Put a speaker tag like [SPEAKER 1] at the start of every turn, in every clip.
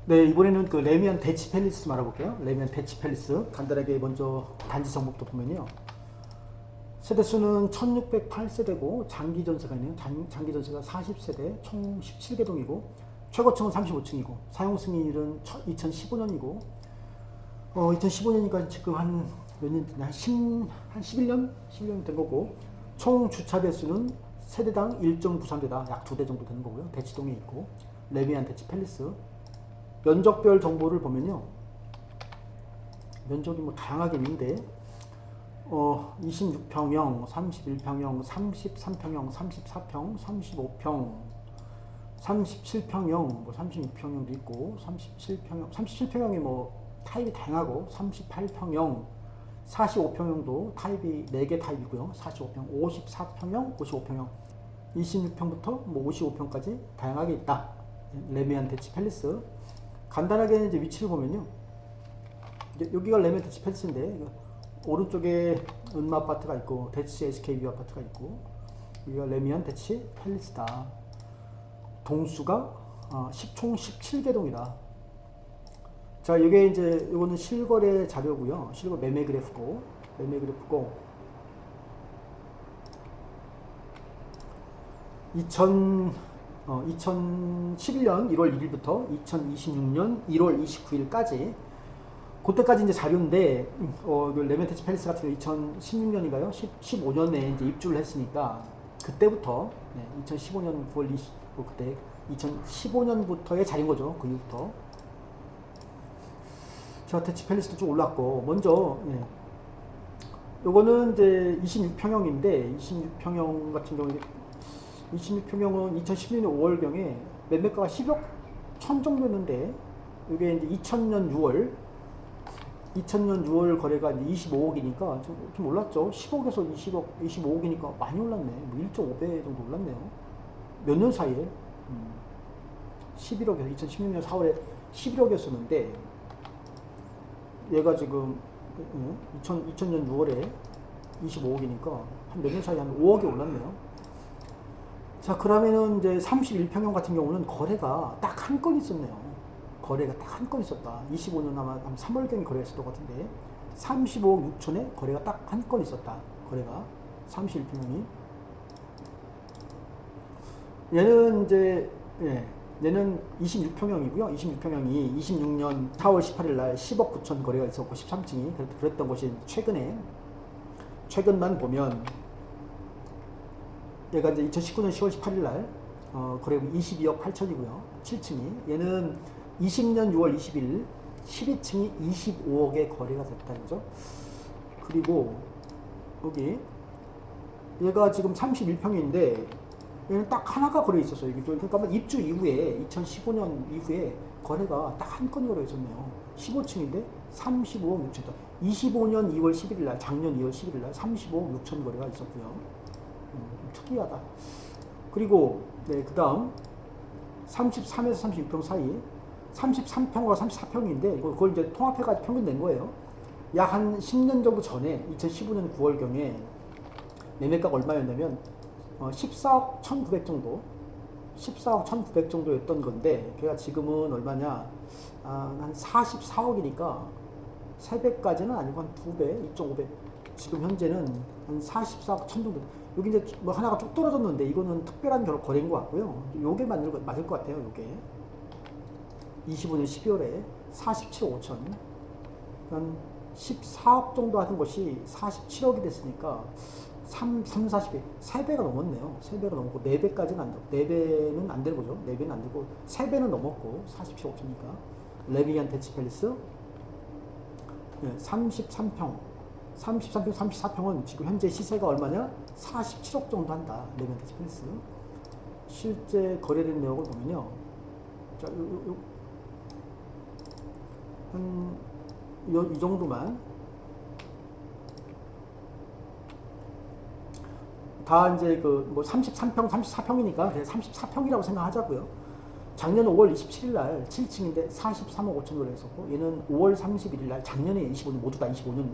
[SPEAKER 1] 네, 이번에는 그 레미안 대치 팰리스 말해볼게요. 레미안 대치 팰리스. 간단하게 먼저 단지 정보부터 보면요. 세대수는 1608세대고 장기 전세가 있네요. 장기 전세가 40세대, 총 17개 동이고 최고층은 35층이고 사용 승인일은 2015년이고 2015년이니까 지금 한 몇 년, 한 11년? 11년 된 거고 총 주차 대수는 세대당 1.93대다. 약 2대 정도 되는 거고요. 대치동에 있고 레미안 대치 팰리스. 면적별 정보를 보면요. 면적이 뭐 다양하게 있는데 26평형, 31평형, 33평형, 34평, 35평, 37평형, 뭐 36평형도 있고 37평형이 뭐 타입이 다양하고 38평형, 45평형도 타입이 4개 타입이고요. 45평, 54평형, 55평형, 26평부터 뭐 55평까지 다양하게 있다. 레미안 대치 팰리스. 간단하게 이제 위치를 보면요. 여기가 레미안 대치 팰리스인데 오른쪽에 은마 아파트가 있고 대치 SK뷰 아파트가 있고 여기가 레미안 대치 팰리스다. 동수가 총 17개 동이다. 자, 이게 이제 이거는 실거래 자료고요. 실거래 매매 그래프고 2011년 1월 1일부터 2026년 1월 29일까지 그때까지 이제 자료인데 레미안 대치 팰리스 같은 경우 2016년인가요? 15년에 이제 입주를 했으니까 그때부터 2015년 9월 20 그때 2015년부터의 자료인 거죠. 그 이후부터. 자, 대치 팰리스도 좀 올랐고 먼저 요거는 이제 26평형인데 26평형 같은 경우에 26평형은 2016년 5월경에 매매가가 10억 천 정도였는데 이게 이제 2000년 6월 거래가 이제 25억이니까 좀 올랐죠. 10억에서 20억, 25억이니까 많이 올랐네. 뭐 1.5배 정도 올랐네요. 몇 년 사이에 11억에서 2016년 4월에 11억이었었는데 얘가 지금 2000년 6월에 25억이니까 한 몇 년 사이에 한 5억이 올랐네요. 자, 그러면은 이제 31평형 같은 경우는 거래가 딱 한 건 있었네요. 거래가 딱 한 건 있었다. 25년 아마 한 3월경에 거래했었던 것 같은데 35억 6천에 거래가 딱 한 건 있었다. 거래가 31평형이. 얘는 이제 얘는 26평형이고요. 26평형이 26년 4월 18일 날 10억 9천 거래가 있었고 13층이 그랬던 것이 최근만 보면 얘가 이제 2019년 10월 18일 날 거래가 22억 8천이고요. 7층이. 얘는 20년 6월 20일 12층이 25억에 거래가 됐다. 그죠? 그리고 여기 얘가 지금 31평인데 얘는 딱 하나가 거래 있었어요. 그러니까 입주 이후에 2015년 이후에 거래가 딱 한 건이 거래 있었네요. 15층인데 35억 6천. 25년 2월 11일 날, 작년 2월 11일 날 35억 6천 거래가 있었고요. 좀 특이하다. 그리고 그 다음 33에서 36평 사이 33평과 34평인데 그걸 이제 통합해가지고 평균 낸 거예요. 약 한 10년 정도 전에 2015년 9월경에 매매가가 얼마였냐면 14억 1,900 정도 14억 1,900 정도였던 건데 걔가 지금은 얼마냐 한 44억이니까 3배까지는 아니고 한 2배 2.5배 지금 현재는 한 44억 1천 정도. 여기 이제 뭐 하나가 쭉 떨어졌는데 이거는 특별한 거래인 것 같고요. 요게 맞을 것 같아요. 요게 25년 12월에 47억 5천 한 14억 정도 하던 것이 47억이 됐으니까 40배 3배가 넘었네요. 3배가 넘고 4배까지는 안 되고 4배는 안 되는 거죠. 4배는 안 되고 3배는 넘었고 47억 5천이니까 레미안 대치 팰리스 33평 34평은 지금 현재 시세가 얼마냐? 47억 정도 한다. 레미안 대치 팰리스. 실제 거래된 내역을 보면요. 자, 이 정도만 다 이제 그 뭐 33평, 34평이니까 34평이라고 생각하자고요. 작년 5월 27일 날 7층인데 43억 5천 원에 있었고 얘는 5월 31일 날 작년에 25년 모두 다 25년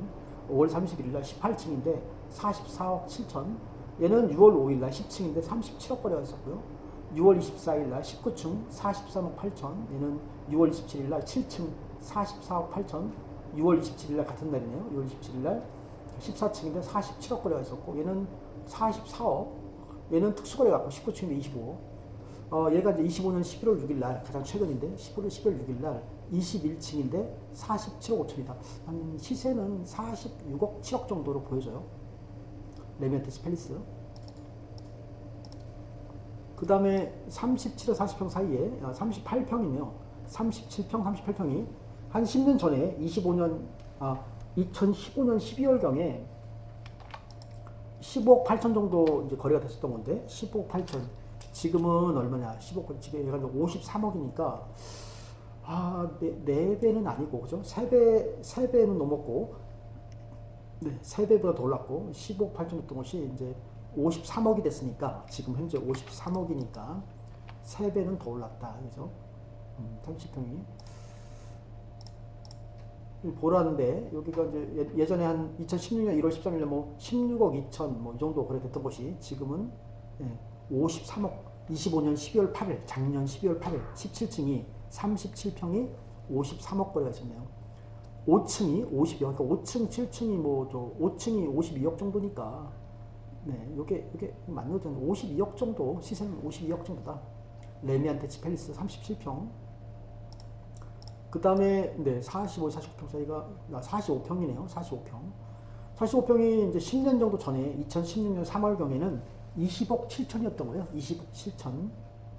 [SPEAKER 1] 5월 31일 날 18층인데 44억 7천. 얘는 6월 5일 날 10층인데 37억 거래가 있었고요. 6월 24일 날 19층 43억 8천, 얘는 6월 27일 날 7층 44억 8천, 6월 27일 날 같은 날이네요. 6월 27일 날 14층인데 47억 거래가 있었고, 얘는 44억, 얘는 특수거래 갖고 19층인데 25억. 얘가 이제 25년 11월 6일 날 가장 최근인데 11월 6일 날 21층인데 47억 5천이다. 한 시세는 46억 7억 정도로 보여져요. 레미안티스 팰리스. 그 다음에 37에 40평 사이에 38평이네요. 37평, 38평이 한 10년 전에 2015년 12월경에 15억 8천 정도 이제 거래가 됐었던 건데, 15억 8천. 지금은 얼마냐? 15억, 지금 얘가 53억이니까, 4배는 아니고, 그죠? 3배는 넘었고, 네, 3배보다 더 올랐고, 15억 8천이었던 것이 이제 53억이 됐으니까, 지금 현재 53억이니까, 3배는 더 올랐다. 그죠? 30평이. 보라는데, 여기가 이제 예전에 한 2016년 1월 13일에 뭐 16억 2천 뭐 이 정도 거래됐던 것이 지금은 53억, 25년 12월 8일, 작년 12월 8일, 17층이 37평이 53억 거래가 있었네요. 5층이 52억, 그러니까 5층, 7층이 5층이 52억 정도니까, 네, 요게 맞는 거죠. 52억 정도, 시세는 52억 정도다. 레미안티스 팰리스 37평. 그 다음에, 네, 45, 49평 사이가, 45평이네요. 45평. 45평이 이제 10년 정도 전에, 2016년 3월경에는 20억 7천이었던 거예요. 20억 7천.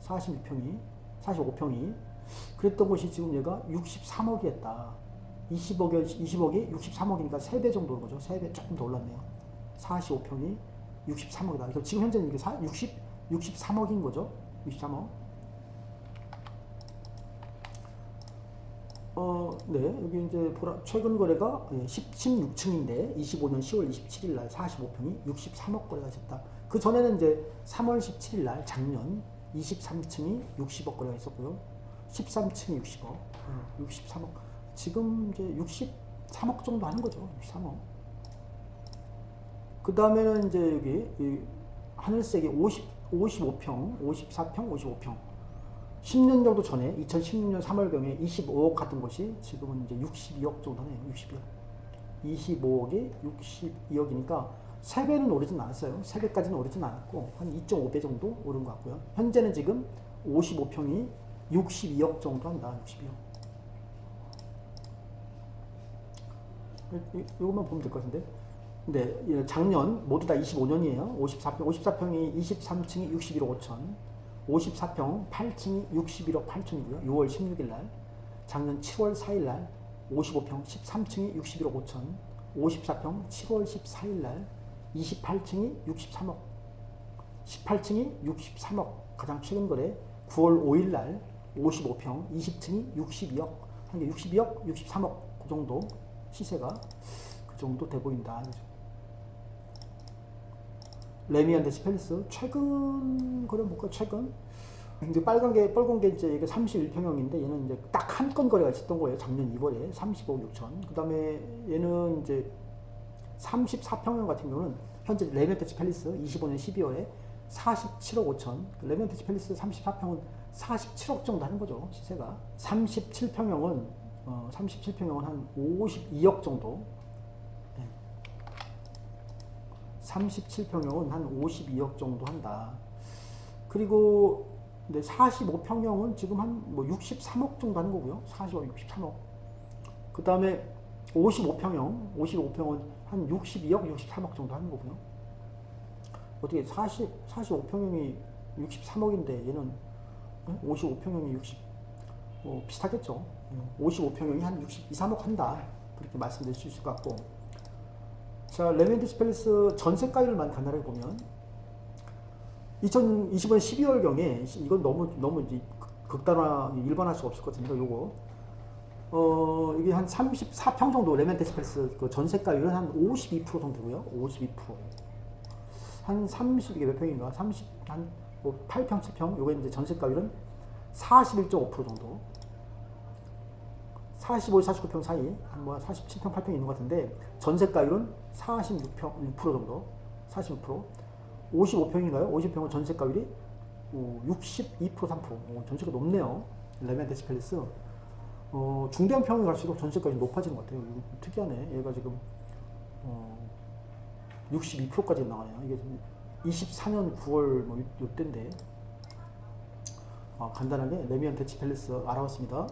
[SPEAKER 1] 45평이. 그랬던 것이 지금 얘가 63억이 했다. 20억이 63억이니까 3배 정도 오는 거죠. 3배 조금 더 올랐네요. 45평이 63억이다. 지금 현재는 이게 63억인 거죠. 63억. 네, 여기 이제 최근 거래가 16층인데 25년 10월 27일 날 45평이 63억 거래가 있었다. 그 전에는 이제 3월 17일 날 작년 23층이 60억 거래가 있었고요. 13층이 60억, 63억. 지금 이제 63억 정도 하는 거죠. 63억. 그 다음에는 이제 여기 하늘색이 55평, 54평, 55평. 10년 정도 전에 2016년 3월경에 25억 같은 것이 지금은 이제 62억 정도 하네요. 62억. 25억이 62억이니까 3배는 오르진 않았어요. 3배까지는 오르진 않았고 한 2.5배 정도 오른 것 같고요. 현재는 지금 55평이 62억 정도 한다. 62억. 이것만 보면 될 것 같은데. 네, 작년 모두 다 25년이에요. 54평이 23층이 61억 5천. 54평 8층이 61억 8천이고요. 6월 16일 날. 작년 7월 4일 날 55평 13층이 61억 5천. 54평 7월 14일 날 28층이 63억. 18층이 63억. 가장 최근 거래 9월 5일 날 55평 20층이 62억. 한 게 62억, 63억 그 정도 시세가 그 정도 돼 보인다. 레미안티스 팰리스 최근 거래 볼까요? 최근 근데 빨간 게 이제 이게 31평형인데 얘는 이제 딱 한 건 거래가 있었던 거예요. 작년 2월에 35억 6천. 그 다음에 얘는 이제 34평형 같은 경우는 현재 레미안티스 팰리스 25년 12월에 47억 5천. 레미안티스 팰리스 34평은 47억 정도 하는 거죠. 시세가. 37평형은 한 52억 정도. 37평형은 한 52억 정도 한다. 그리고 45평형은 지금 한 뭐 63억 정도 하는 거고요. 45억, 63억. 그 다음에 55평은 한 62억, 63억 정도 하는 거고요. 어떻게 45평형이 63억인데 얘는 55평형이 60, 비슷하겠죠. 55평형이 한 62, 3억 한다. 그렇게 말씀드릴 수 있을 것 같고. 자, 레미안티스 팰리스 전세가율만 간단하게 보면 2020년 12월경에 이건 너무 이제 극단화 일반화할 수가 없을 것 같으니까 요거 이게 한 34평 정도 레미안티스 팰리스 그 전세가율은 한 52% 정도고요. 52%. 한 30, 이게 몇 평인가? 한 뭐 8평, 7평. 요게 이제 전세가율은 41.5% 정도. 45, 49평 사이, 한 뭐 47평, 8평 있는 것 같은데, 전세가율은 46% 정도. 46%. 55평인가요? 50평은 전세가율이 62% 상품. 전체가 높네요. 레미안 대치팰리스. 중대한 평이 갈수록 전체까지 높아지는 것 같아요. 특이하네. 얘가 지금 62%까지 나가네요. 이게 24년 9월 뭐 이때인데 간단하게 레미안 대치팰리스 알아봤습니다.